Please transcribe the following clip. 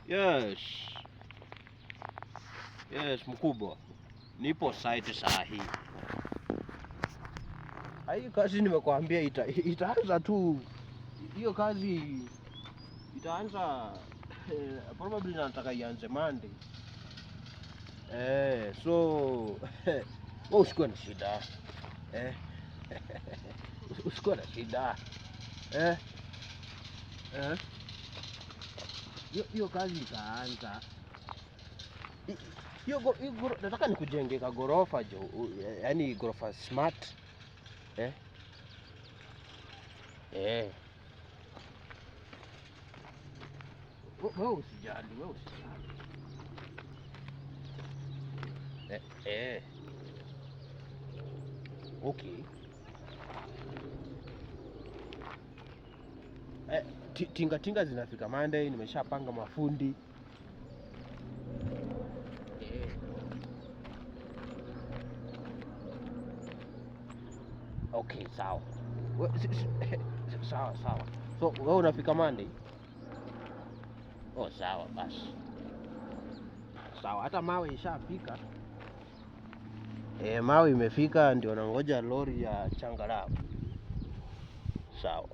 Yes. Yes, mkubwa. Nipo site saa hii. Hii kazi nimekuambia itaanza tu. Hiyo kazi itaanza probably nataka ianze Monday. So wewe usikuwe na shida. Usikuwe na shida. Hiyo kazi itaanza. Hiyo nataka nikujenge ka gorofa jo, yaani gorofa smart. Wewe usijali. Okay. Tinga zinafika Monday, nimeshapanga mafundi. Okay, sawa. Sawa. So wewe unafika Monday? Oh, sawa basi. Sawa, hata mawe ishafika. Mawe imefika, ndio nangoja lori ya changarawe. Sawa.